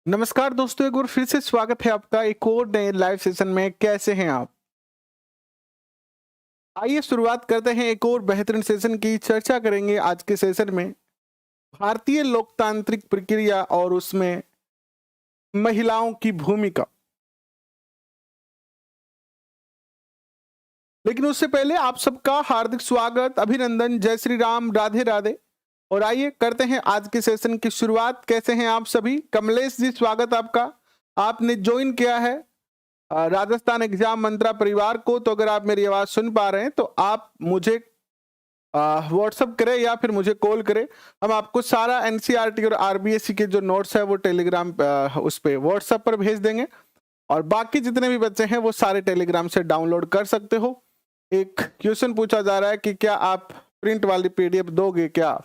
नमस्कार दोस्तों, एक बार फिर से स्वागत है आपका एक और नए लाइव सेशन में। कैसे हैं आप? आइए शुरुआत करते हैं एक और बेहतरीन सेशन की। चर्चा करेंगे आज के सेशन में भारतीय लोकतांत्रिक प्रक्रिया और उसमें महिलाओं की भूमिका। लेकिन उससे पहले आप सबका हार्दिक स्वागत, अभिनंदन, जय श्री राम, राधे राधे। और आइए करते हैं आज के सेशन की शुरुआत। कैसे हैं आप सभी? कमलेश जी, स्वागत आपका। आपने ज्वाइन किया है राजस्थान एग्जाम मंत्रा परिवार को। तो अगर आप मेरी आवाज सुन पा रहे हैं तो आप मुझे व्हाट्सअप करें या फिर मुझे कॉल करें। हम आपको सारा एनसीईआरटी और आरबीएससी के जो नोट्स है वो टेलीग्राम उस पे व्हाट्सएप पर भेज देंगे। और बाकी जितने भी बच्चे हैं वो सारे टेलीग्राम से डाउनलोड कर सकते हो। एक क्वेश्चन पूछा जा रहा है कि क्या आप प्रिंट वाली पीडीएफ दोगे क्या?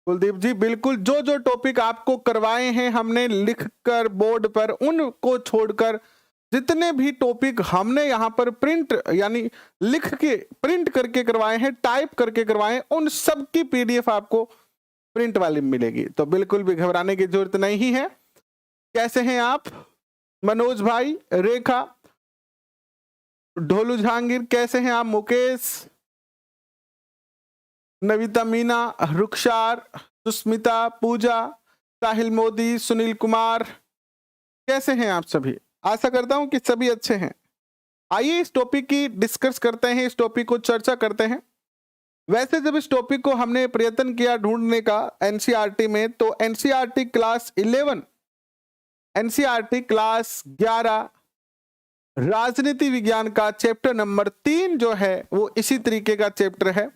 कुलदीप जी, बिल्कुल। जो जो टॉपिक आपको करवाए हैं हमने लिखकर बोर्ड पर, उनको छोड़कर जितने भी टॉपिक हमने यहाँ पर प्रिंट यानी लिख के प्रिंट करके करवाए हैं, टाइप करके करवाए हैं, उन सब की पीडीएफ आपको प्रिंट वाली मिलेगी। तो बिल्कुल भी घबराने की जरूरत नहीं है। कैसे हैं आप? मनोज भाई, रेखा, ढोलू जहांगीर, कैसे हैं आप? मुकेश, नविता मीना, रुखसार, सुस्मिता, पूजा, साहिल मोदी, सुनील कुमार, कैसे हैं आप सभी? आशा करता हूं कि सभी अच्छे हैं। आइए इस टॉपिक की डिस्कस करते हैं, इस टॉपिक को चर्चा करते हैं। वैसे जब इस टॉपिक को हमने प्रयत्न किया ढूंढने का एनसीईआरटी में, तो एनसीईआरटी क्लास 11, एनसीईआरटी क्लास 11 राजनीति विज्ञान का चैप्टर नंबर 3 जो है वो इसी तरीके का चैप्टर है,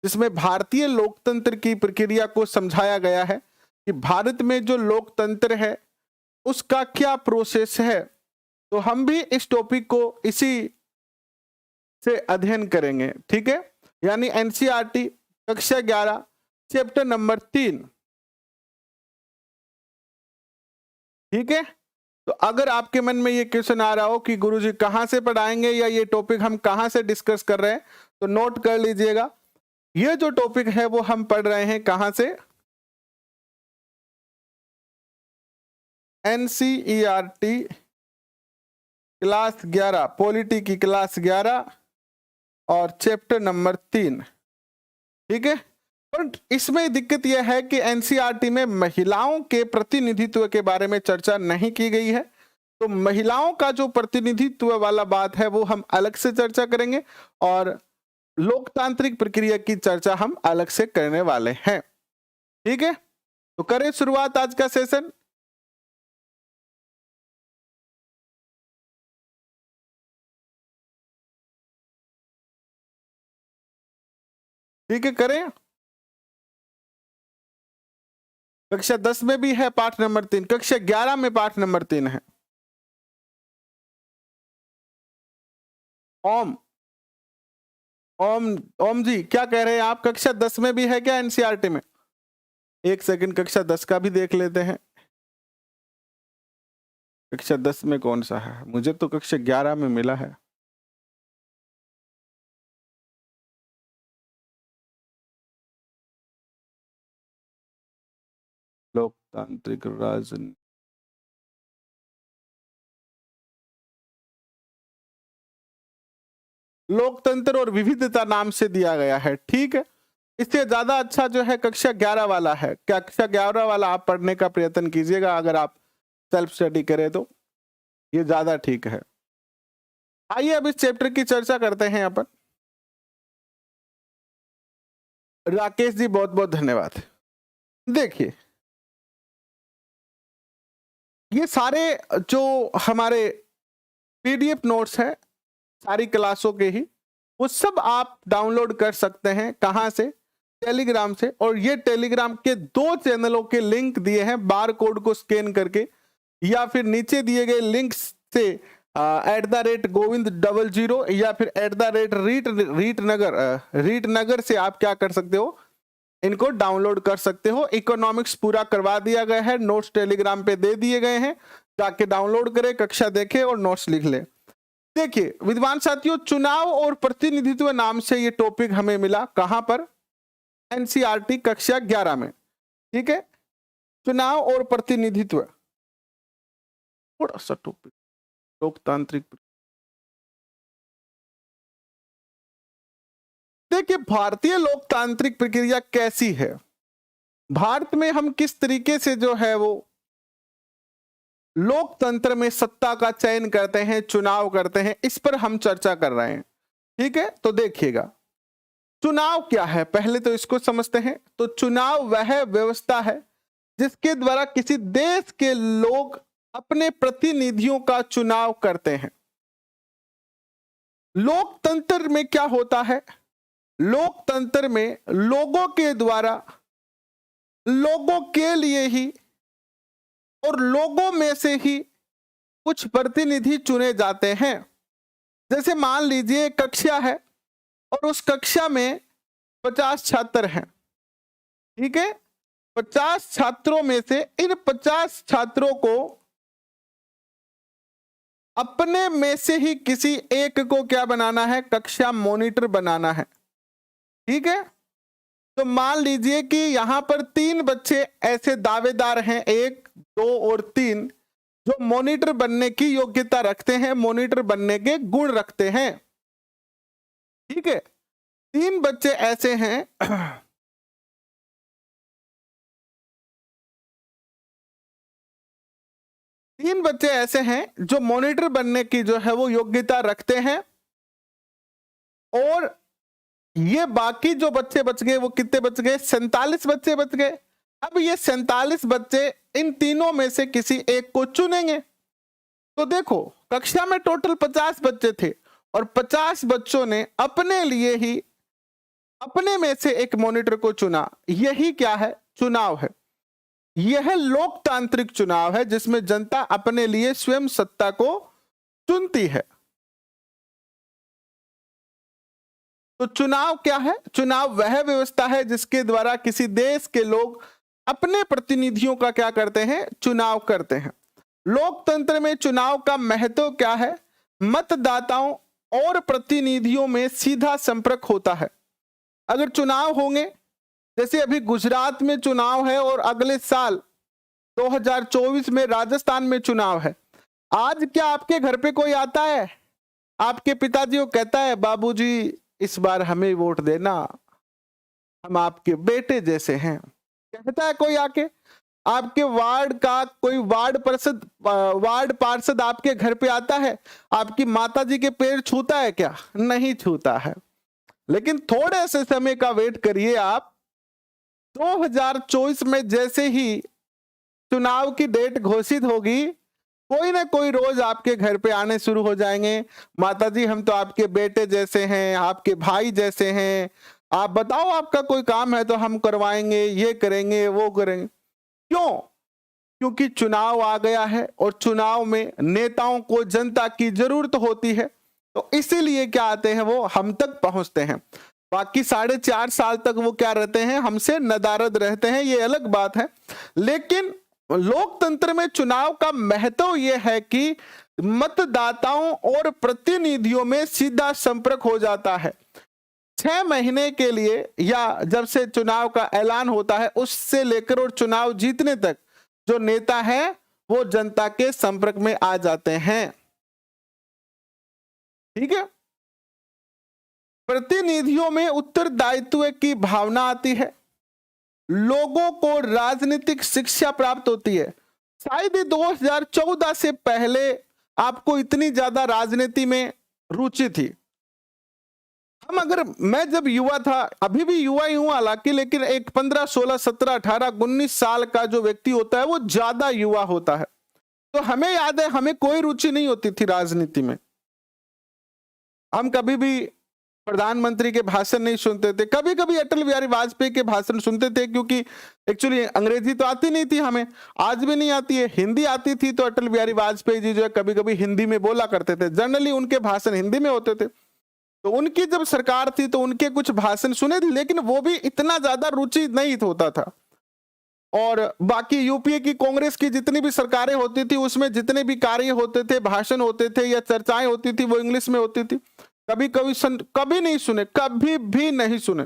जिसमें भारतीय लोकतंत्र की प्रक्रिया को समझाया गया है कि भारत में जो लोकतंत्र है उसका क्या प्रोसेस है। तो हम भी इस टॉपिक को इसी से अध्ययन करेंगे, ठीक है। यानी एनसीईआरटी कक्षा 11 चैप्टर नंबर 3, ठीक है। तो अगर आपके मन में ये क्वेश्चन आ रहा हो कि गुरुजी कहां से पढ़ाएंगे या ये टॉपिक हम कहां से डिस्कस कर रहे हैं, तो नोट कर लीजिएगा। ये जो टॉपिक है वो हम पढ़ रहे हैं कहां से? एनसीईआरटी क्लास 11, पॉलिटी की क्लास 11 और चैप्टर नंबर 3, ठीक है। पर इसमें दिक्कत यह है कि एनसीईआरटी में महिलाओं के प्रतिनिधित्व के बारे में चर्चा नहीं की गई है। तो महिलाओं का जो प्रतिनिधित्व वाला बात है वो हम अलग से चर्चा करेंगे और लोकतांत्रिक प्रक्रिया की चर्चा हम अलग से करने वाले हैं, ठीक है। तो करें शुरुआत आज का सेशन। ठीक है, करें। कक्षा 10 में भी है पाठ नंबर 3, कक्षा 11 में पाठ नंबर 3 है। ओम ओम ओम जी, क्या कह रहे हैं आप? कक्षा 10 में भी है क्या एनसीईआरटी में? एक सेकंड, कक्षा 10 का भी देख लेते हैं। कक्षा 10 में कौन सा है? मुझे तो कक्षा 11 में मिला है। लोकतांत्रिक राजनीति, लोकतंत्र और विविधता नाम से दिया गया है, ठीक है। इससे ज्यादा अच्छा जो है कक्षा 11 वाला है। कक्षा 11 वाला आप पढ़ने का प्रयत्न कीजिएगा, अगर आप सेल्फ स्टडी करें तो ये ज्यादा ठीक है। आइए अब इस चैप्टर की चर्चा करते हैं अपन। राकेश जी, बहुत बहुत धन्यवाद। देखिए, ये सारे जो हमारे पीडीएफ नोट्स हैं सारी क्लासों के ही, वो सब आप डाउनलोड कर सकते हैं। कहां से? टेलीग्राम से। और ये टेलीग्राम के 2 चैनलों के लिंक दिए हैं, बार कोड को स्कैन करके या फिर नीचे दिए गए लिंक से @govind00 या फिर @रीटनगर से आप क्या कर सकते हो, इनको डाउनलोड कर सकते हो। इकोनॉमिक्स पूरा करवा दिया गया है, नोट्स टेलीग्राम पे दे दिए गए हैं, जाके डाउनलोड करें, कक्षा देखें और नोट्स लिख ले। देखिए विद्वान साथियों, चुनाव और प्रतिनिधित्व नाम से ये टॉपिक हमें मिला कहां पर? एनसीईआरटी कक्षा 11 में, ठीक है। चुनाव और प्रतिनिधित्व, थोड़ा सा टॉपिक लोकतांत्रिक। देखिए, भारतीय लोकतांत्रिक प्रक्रिया कैसी है, भारत में हम किस तरीके से जो है वो लोकतंत्र में सत्ता का चयन करते हैं, चुनाव करते हैं, इस पर हम चर्चा कर रहे हैं। ठीक है, तो देखिएगा चुनाव क्या है, पहले तो इसको समझते हैं। तो चुनाव वह व्यवस्था है जिसके द्वारा किसी देश के लोग अपने प्रतिनिधियों का चुनाव करते हैं। लोकतंत्र में क्या होता है, लोकतंत्र में लोगों के द्वारा लोगों के लिए ही और लोगों में से ही कुछ प्रतिनिधि चुने जाते हैं। जैसे मान लीजिए कक्षा है और उस कक्षा में 50 छात्र हैं। ठीक है, 50 छात्रों में से इन 50 छात्रों को अपने में से ही किसी एक को क्या बनाना है, कक्षा मॉनिटर बनाना है। ठीक है, तो मान लीजिए कि यहां पर 3 बच्चे ऐसे दावेदार हैं, 1, 2 और 3, जो मॉनिटर बनने की योग्यता रखते हैं, मॉनिटर बनने के गुण रखते हैं। ठीक है, 3 बच्चे ऐसे हैं तीन बच्चे ऐसे हैं जो मॉनिटर बनने की जो है वो योग्यता रखते हैं, और ये बाकी जो बच्चे बच गए वो कितने बच गए, 47 बच्चे बच गए। अब ये 47 बच्चे इन तीनों में से किसी एक को चुनेंगे। तो देखो, कक्षा में टोटल 50 बच्चे थे और 50 बच्चों ने अपने लिए ही अपने में से एक मॉनिटर को चुना। यही क्या है, चुनाव है। यह लोकतांत्रिक चुनाव है जिसमें जनता अपने लिए स्वयं सत्ता को चुनती है। तो चुनाव क्या है, चुनाव वह व्यवस्था है जिसके द्वारा किसी देश के लोग अपने प्रतिनिधियों का क्या करते हैं, चुनाव करते हैं। लोकतंत्र में चुनाव का महत्व क्या है, मतदाताओं और प्रतिनिधियों में सीधा संपर्क होता है। अगर चुनाव होंगे, जैसे अभी गुजरात में चुनाव है और अगले साल 2024 में राजस्थान में चुनाव है, आज क्या आपके घर पे कोई आता है, आपके पिताजी को कहता है बाबूजी इस बार हमें वोट देना, हम आपके बेटे जैसे हैं, कहता है कोई आके? आपके वार्ड का कोई वार्ड पार्षद आपके घर पे आता है, आपकी माताजी के पैर छूता है क्या? नहीं छूता है। लेकिन थोड़े से समय का वेट करिए आप, 2024 में जैसे ही चुनाव की डेट घोषित होगी, कोई ना कोई रोज आपके घर पे आने शुरू हो जाएंगे, माताजी हम तो आपके बेटे जैसे हैं, आपके भाई जैसे हैं, आप बताओ आपका कोई काम है तो हम करवाएंगे, ये करेंगे वो करेंगे। क्यों? क्योंकि चुनाव आ गया है और चुनाव में नेताओं को जनता की जरूरत होती है, तो इसीलिए क्या आते हैं, वो हम तक पहुंचते हैं। बाकी 4.5 साल तक वो क्या रहते हैं, हमसे नदारद रहते हैं, ये अलग बात है। लेकिन लोकतंत्र में चुनाव का महत्व यह है कि मतदाताओं और प्रतिनिधियों में सीधा संपर्क हो जाता है। 6 महीने के लिए या जब से चुनाव का ऐलान होता है उससे लेकर और चुनाव जीतने तक जो नेता है वो जनता के संपर्क में आ जाते हैं। ठीक है, प्रतिनिधियों में उत्तरदायित्व की भावना आती है, लोगों को राजनीतिक शिक्षा प्राप्त होती है। शायद 2014 से पहले आपको इतनी ज्यादा राजनीति में रुचि थी। मैं जब युवा था, अभी भी युवा ही हूं हालांकि, लेकिन एक 15, 16, 17, 18, 19 साल का जो व्यक्ति होता है वो ज्यादा युवा होता है। तो हमें याद है, हमें कोई रुचि नहीं होती थी राजनीति में। हम कभी भी प्रधानमंत्री के भाषण नहीं सुनते थे, कभी कभी अटल बिहारी वाजपेयी के भाषण सुनते थे, क्योंकि एक्चुअली अंग्रेजी तो आती नहीं थी हमें, आज भी नहीं आती है। हिंदी आती थी तो अटल बिहारी वाजपेयी जी जो है कभी कभी हिंदी में बोला करते थे, जनरली उनके भाषण हिंदी में होते थे। तो उनकी जब सरकार थी तो उनके कुछ भाषण सुने थे, लेकिन वो भी इतना ज्यादा रुचि नहीं होता था। और बाकी यूपीए की, कांग्रेस की जितनी भी सरकारें होती थी उसमें जितने भी कार्य होते थे, भाषण होते थे या चर्चाएं होती थी, वो इंग्लिश में होती थी। कभी नहीं सुने, कभी भी नहीं सुने।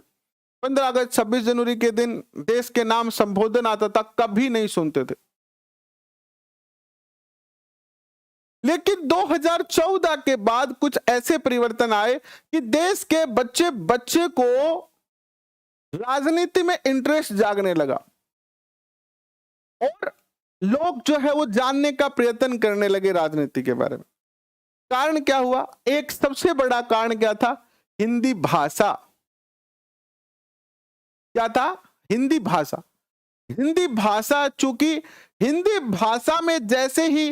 15 अगस्त 26 जनवरी के दिन देश के नाम संबोधन आता था, कभी नहीं सुनते थे। लेकिन 2014 के बाद कुछ ऐसे परिवर्तन आए कि देश के बच्चे बच्चे को राजनीति में इंटरेस्ट जागने लगा और लोग जो है वो जानने का प्रयत्न करने लगे राजनीति के बारे में। कारण क्या हुआ? एक सबसे बड़ा कारण क्या था? हिंदी भाषा। क्या था? हिंदी भाषा। हिंदी भाषा, चूंकि हिंदी भाषा में जैसे ही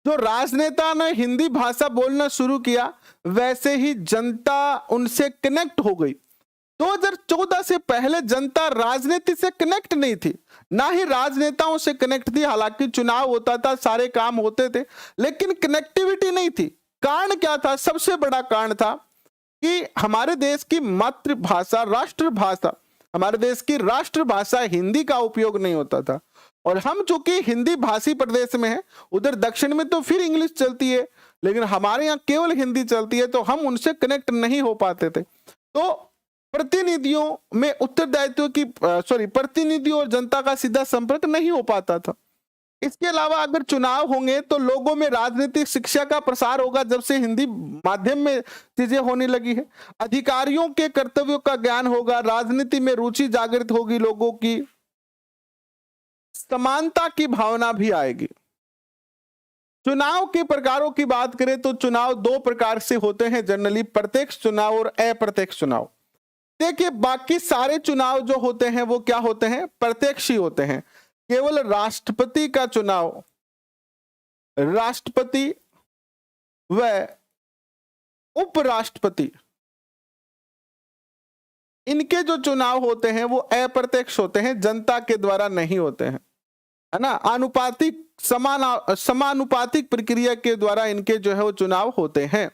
जो राजनेता ने हिंदी भाषा बोलना शुरू किया, वैसे ही जनता उनसे कनेक्ट हो गई। 2014 से पहले जनता राजनीति से कनेक्ट नहीं थी, ना ही राजनेताओं से कनेक्ट थी। हालांकि चुनाव होता था, सारे काम होते थे, लेकिन कनेक्टिविटी नहीं थी। कारण क्या था? सबसे बड़ा कारण था कि हमारे देश की मातृभाषा, राष्ट्रभाषा, हमारे देश की राष्ट्रभाषा हिंदी का उपयोग नहीं होता था। और हम चूंकि हिंदी भाषी प्रदेश में हैं, उधर दक्षिण में तो फिर इंग्लिश चलती है, लेकिन हमारे यहाँ केवल हिंदी चलती है, तो हम उनसे कनेक्ट नहीं हो पाते थे। तो प्रतिनिधियों में उत्तरदायित्व की प्रतिनिधियों और जनता का सीधा संपर्क नहीं हो पाता था। इसके अलावा अगर चुनाव होंगे तो लोगों में राजनीतिक शिक्षा का प्रसार होगा, जब से हिंदी माध्यम में चीजें होने लगी है। अधिकारियों के कर्तव्यों का ज्ञान होगा, राजनीति में रुचि जागृत होगी, लोगों की समानता की भावना भी आएगी। चुनाव के प्रकारों की बात करें तो चुनाव दो प्रकार से होते हैं जनरली, प्रत्यक्ष चुनाव और अप्रत्यक्ष चुनाव। देखिए, बाकी सारे चुनाव जो होते हैं वो क्या होते हैं? प्रत्यक्ष ही होते हैं। केवल राष्ट्रपति का चुनाव, राष्ट्रपति व उपराष्ट्रपति, इनके जो चुनाव होते हैं वो अप्रत्यक्ष होते हैं, जनता के द्वारा नहीं होते हैं, है ना। आनुपातिक समानुपातिक प्रक्रिया के द्वारा इनके जो है वो चुनाव होते हैं।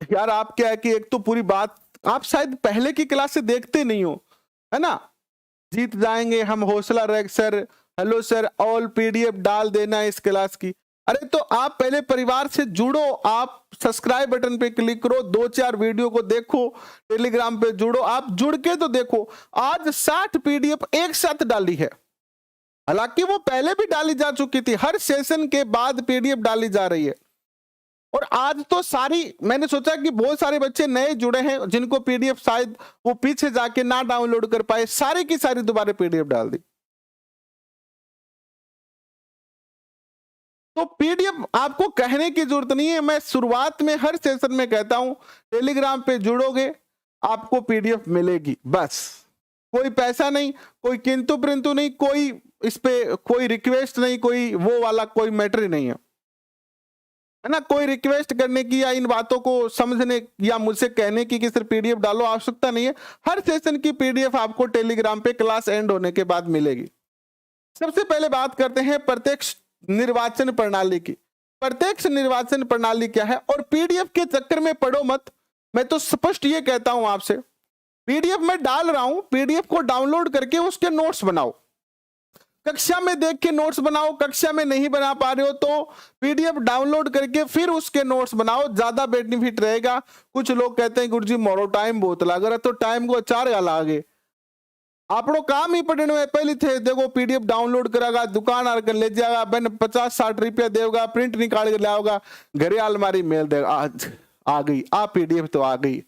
यार, आप क्या है कि एक तो पूरी बात आप शायद पहले की क्लास से देखते नहीं हो, है ना। जीत जाएंगे हम, हौसला रख sir, hello sir, all PDF डाल देना इस क्लास की। अरे तो आप पहले परिवार से जुड़ो, आप सब्सक्राइब बटन पे क्लिक करो, 2-4 वीडियो को देखो, टेलीग्राम पे जुड़ो, आप जुड़ के तो देखो। आज 60 पीडीएफ एक साथ डाली है, हालांकि वो पहले भी डाली जा चुकी थी, हर सेशन के बाद पीडीएफ डाली जा रही है। और आज तो सारी, मैंने सोचा कि बहुत सारे बच्चे नए जुड़े हैं जिनको पीडीएफ शायद वो पीछे जाके ना डाउनलोड कर पाए, सारी की सारी दोबारा पीडीएफ डाल दी। तो पीडीएफ आपको कहने की जरूरत नहीं है, मैं शुरुआत में हर सेशन में कहता हूं, टेलीग्राम पे जुड़ोगे आपको पीडीएफ मिलेगी, बस। कोई पैसा नहीं, कोई किंतु परंतु नहीं, कोई इस पे कोई रिक्वेस्ट नहीं, कोई वो वाला कोई मैटर ही नहीं है ना। कोई रिक्वेस्ट करने की या इन बातों को समझने या मुझसे कहने की कि सिर्फ पीडीएफ डालो, आवश्यकता नहीं है। हर सेशन की पीडीएफ आपको टेलीग्राम पे क्लास एंड होने के बाद मिलेगी। सबसे पहले बात करते हैं प्रत्यक्ष निर्वाचन प्रणाली की। प्रत्यक्ष निर्वाचन प्रणाली क्या है? और पीडीएफ के चक्कर में पढ़ो मत, मैं तो स्पष्ट ये कहता हूं आपसे, पीडीएफ में डाल रहा हूं, पीडीएफ को डाउनलोड करके उसके नोट्स बनाओ, कक्षा में देख के नोट्स बनाओ। कक्षा में नहीं बना पा रहे हो तो पीडीएफ डाउनलोड करके फिर उसके नोट्स बनाओ, ज्यादा बेनिफिट रहेगा। कुछ लोग कहते हैं गुरुजी मोरो टाइम बहुत लग रहा, तो टाइम को 4 गाला आगे आपको काम ही पढ़ने में पहले थे। देखो पीडीएफ डाउनलोड करेगा, दुकान आकर ले जाएगा, बन 50-60 रुपया देगा, प्रिंट निकाल के लाओगा, घरे अलमारी मेल देगा। आज आ गई आ पीडीएफ तो आ गई,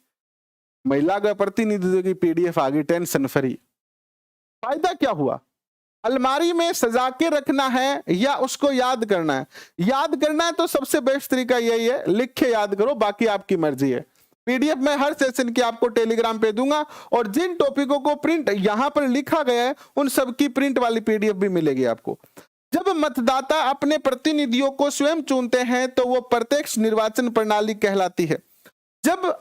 महिला का प्रतिनिधित्व की पीडीएफ आ गई, टेंशन फ्री। फायदा क्या हुआ? अलमारी में सजा के रखना है या उसको याद करना है? याद करना है तो सबसे बेस्ट तरीका यही है, लिख के याद करो, बाकी आपकी मर्जी है। पीडीएफ में हर सेशन की आपको टेलीग्राम पे दूंगा, और जिन टॉपिकों को प्रिंट यहां पर लिखा गया है उन सब की प्रिंट वाली पीडीएफ भी मिलेगी आपको। जब मतदाता अपने प्रतिनिधियों को स्वयं चुनते हैं तो वो प्रत्यक्ष निर्वाचन प्रणाली कहलाती है। जब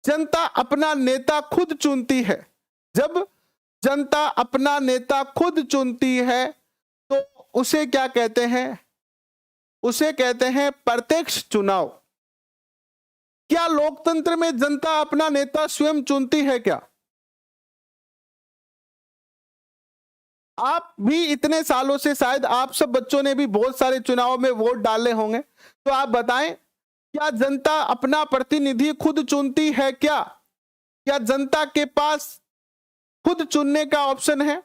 जनता अपना नेता खुद चुनती है, जब जनता अपना नेता खुद चुनती है तो उसे क्या कहते हैं? उसे कहते हैं प्रत्यक्ष चुनाव। क्या लोकतंत्र में जनता अपना नेता स्वयं चुनती है क्या? आप भी इतने सालों से, शायद आप सब बच्चों ने भी बहुत सारे चुनाव में वोट डाले होंगे, तो आप बताएं, क्या जनता अपना प्रतिनिधि खुद चुनती है क्या? क्या जनता के पास खुद चुनने का ऑप्शन है?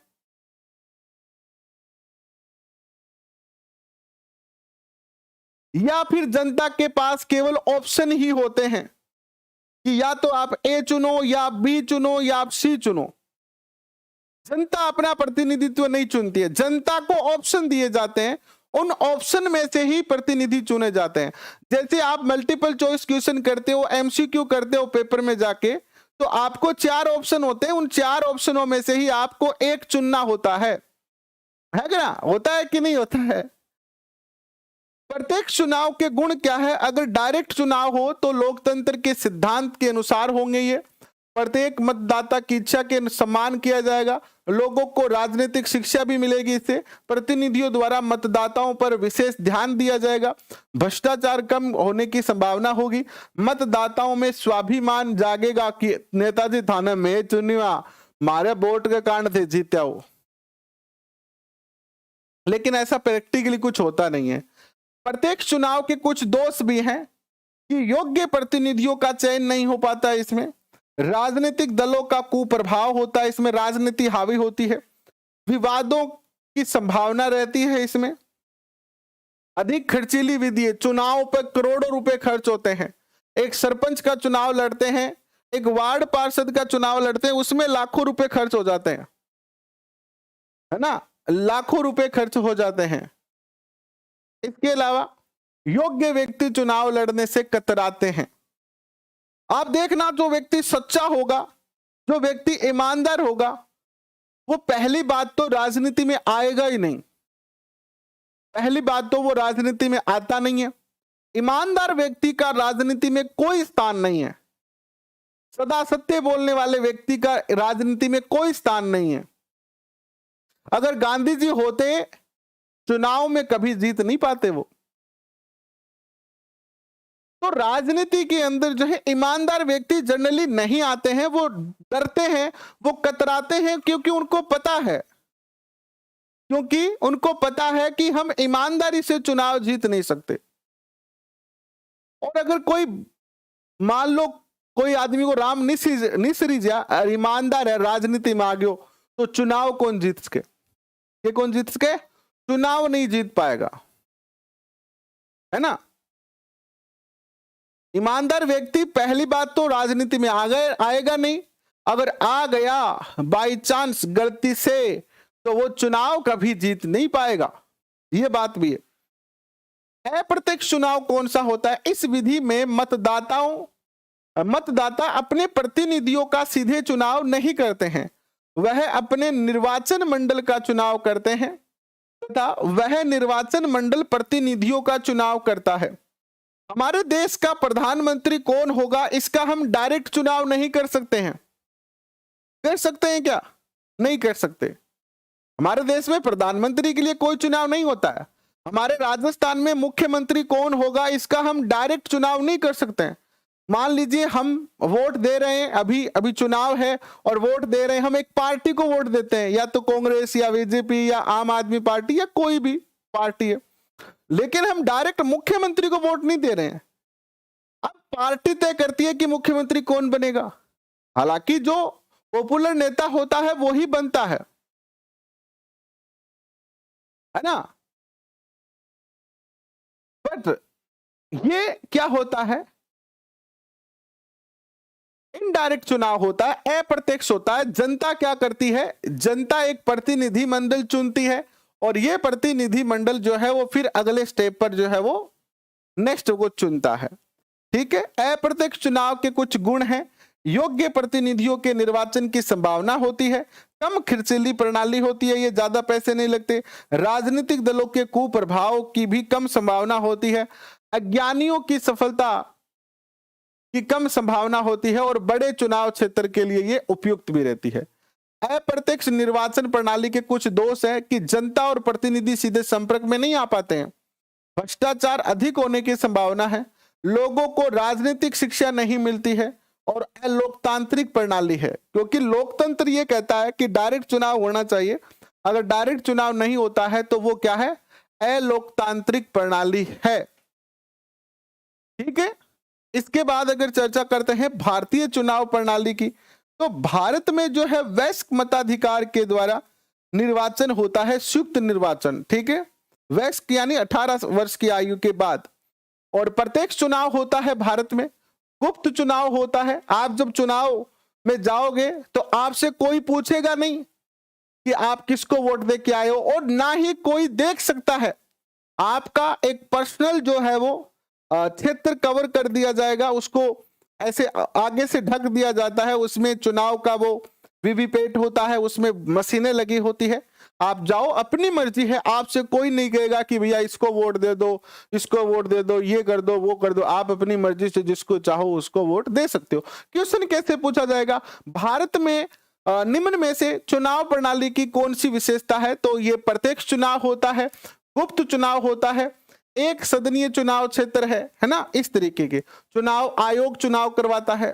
या फिर जनता के पास केवल ऑप्शन ही होते हैं कि या तो आप ए चुनो या आप बी चुनो या आप सी चुनो। जनता अपना प्रतिनिधित्व नहीं चुनती है, जनता को ऑप्शन दिए जाते हैं, उन ऑप्शन में से ही प्रतिनिधि चुने जाते हैं। जैसे आप मल्टीपल चॉइस क्वेश्चन करते हो, एमसीक्यू करते हो पेपर में जाके, तो आपको 4 ऑप्शन होते हैं, उन 4 ऑप्शनों में से ही आपको एक चुनना होता है क्या? होता है कि नहीं होता है? प्रत्येक चुनाव के गुण क्या है? अगर डायरेक्ट चुनाव हो तो लोकतंत्र के सिद्धांत के अनुसार होंगे ये। प्रत्येक मतदाता की इच्छा के सम्मान किया जाएगा, लोगों को राजनीतिक शिक्षा भी मिलेगी इससे, प्रतिनिधियों द्वारा मतदाताओं पर विशेष ध्यान दिया जाएगा, भ्रष्टाचार कम होने की संभावना होगी, मतदाताओं में स्वाभिमान जागेगा कि नेताजी थाने में चुनिया मारे वोट के कारण से जीत्या हो। लेकिन ऐसा प्रैक्टिकली कुछ होता नहीं है। प्रत्येक चुनाव के कुछ दोष भी हैं कि योग्य प्रतिनिधियों का चयन नहीं हो पाता है, इसमें राजनीतिक दलों का कुप्रभाव होता है, इसमें राजनीति हावी होती है, विवादों की संभावना रहती है, इसमें अधिक खर्चीली विधि है, चुनाव पर करोड़ों रुपए खर्च होते हैं। एक सरपंच का चुनाव लड़ते हैं, एक वार्ड पार्षद का चुनाव लड़ते हैं, उसमें लाखों रुपए खर्च हो जाते हैं, है ना, लाखों रुपए खर्च हो जाते हैं। इसके अलावा योग्य व्यक्ति चुनाव लड़ने से कतराते हैं। आप देखना, जो व्यक्ति सच्चा होगा, जो व्यक्ति ईमानदार होगा, वो पहली बात तो राजनीति में आएगा ही नहीं, पहली बात तो वो राजनीति में आता नहीं है। ईमानदार व्यक्ति का राजनीति में कोई स्थान नहीं है, सदा सत्य बोलने वाले व्यक्ति का राजनीति में कोई स्थान नहीं है। अगर गांधी जी होते, चुनाव में कभी जीत नहीं पाते वो। तो राजनीति के अंदर जो है ईमानदार व्यक्ति जनरली नहीं आते हैं, वो डरते हैं, वो कतराते हैं, क्योंकि उनको पता है कि हम ईमानदारी से चुनाव जीत नहीं सकते। और अगर कोई मान लो कोई आदमी को राम निसरीजा ईमानदार है, राजनीति में आ गयो, तो चुनाव कौन जीत सके? ये कौन जीत सके? चुनाव नहीं जीत पाएगा, है ना। ईमानदार व्यक्ति पहली बात तो राजनीति में आएगा नहीं, अगर आ गया बाई चांस गलती से, तो वो चुनाव कभी जीत नहीं पाएगा, ये बात भी है। अप्रत्यक्ष चुनाव कौन सा होता है? इस विधि में मतदाता अपने प्रतिनिधियों का सीधे चुनाव नहीं करते हैं, वह अपने निर्वाचन मंडल का चुनाव करते हैं तथा वह निर्वाचन मंडल प्रतिनिधियों का चुनाव करता है। हमारे देश का प्रधानमंत्री कौन होगा, इसका हम डायरेक्ट चुनाव नहीं कर सकते हैं। कर सकते हैं क्या? नहीं कर सकते। हमारे देश में प्रधानमंत्री के लिए कोई चुनाव नहीं होता है। हमारे राजस्थान में मुख्यमंत्री कौन होगा, इसका हम डायरेक्ट चुनाव नहीं कर सकते हैं। मान लीजिए हम वोट दे रहे हैं, अभी चुनाव है और वोट दे रहे हैं, हम एक पार्टी को वोट देते हैं, या तो कांग्रेस या बीजेपी या आम आदमी पार्टी या कोई भी पार्टी है, लेकिन हम डायरेक्ट मुख्यमंत्री को वोट नहीं दे रहे हैं। अब पार्टी तय करती है कि मुख्यमंत्री कौन बनेगा, हालांकि जो पॉपुलर नेता होता है वो ही बनता है ना। बट ये क्या होता है? इनडायरेक्ट चुनाव होता है, अप्रत्यक्ष होता है। जनता क्या करती है? जनता एक प्रतिनिधि मंडल चुनती है और ये प्रतिनिधि मंडल जो है वो फिर अगले स्टेप पर जो है वो नेक्स्ट को चुनता है। ठीक है। अप्रत्यक्ष चुनाव के कुछ गुण हैं। योग्य प्रतिनिधियों के निर्वाचन की संभावना होती है, कम खर्चीली प्रणाली होती है, ये ज्यादा पैसे नहीं लगते, राजनीतिक दलों के कुप्रभाव की भी कम संभावना होती है, अज्ञानियों की सफलता की कम संभावना होती है और बड़े चुनाव क्षेत्र के लिए ये उपयुक्त भी रहती है। अप्रत्यक्ष निर्वाचन प्रणाली के कुछ दोष है कि जनता और प्रतिनिधि सीधे संपर्क में नहीं आ पाते हैं, भ्रष्टाचार अधिक होने की संभावना है, लोगों को राजनीतिक शिक्षा नहीं मिलती है और अलोकतांत्रिक प्रणाली है, क्योंकि लोकतंत्र ये कहता है कि डायरेक्ट चुनाव होना चाहिए। अगर डायरेक्ट चुनाव नहीं होता है तो वो क्या है? अलोकतांत्रिक प्रणाली है। ठीक है। इसके बाद अगर चर्चा करते हैं भारतीय चुनाव प्रणाली की, तो भारत में जो है वयस्क मताधिकार के द्वारा निर्वाचन होता है, संयुक्त निर्वाचन। ठीक है। वयस्क यानी 18 वर्ष की आयु के बाद और प्रत्यक्ष चुनाव होता है भारत में, गुप्त चुनाव होता है। आप जब चुनाव में जाओगे तो आपसे कोई पूछेगा नहीं कि आप किसको वोट दे के आए हो, और ना ही कोई देख सकता है। आपका एक पर्सनल जो है वो क्षेत्र कवर कर दिया जाएगा, उसको ऐसे आगे से ढक दिया जाता है। उसमें चुनाव का वो वीवीपैट होता है, उसमें मशीनें लगी होती है। आप जाओ, अपनी मर्जी है, आपसे कोई नहीं कहेगा कि भैया इसको वोट दे दो, इसको वोट दे दो, ये कर दो, वो कर दो। आप अपनी मर्जी से जिसको चाहो उसको वोट दे सकते हो। क्वेश्चन कैसे पूछा जाएगा, भारत में निम्न में से चुनाव प्रणाली की कौन सी विशेषता है? तो ये प्रत्यक्ष चुनाव होता है, गुप्त चुनाव होता है, एक सदनीय चुनाव क्षेत्र है ना। इस तरीके के चुनाव आयोग चुनाव करवाता है।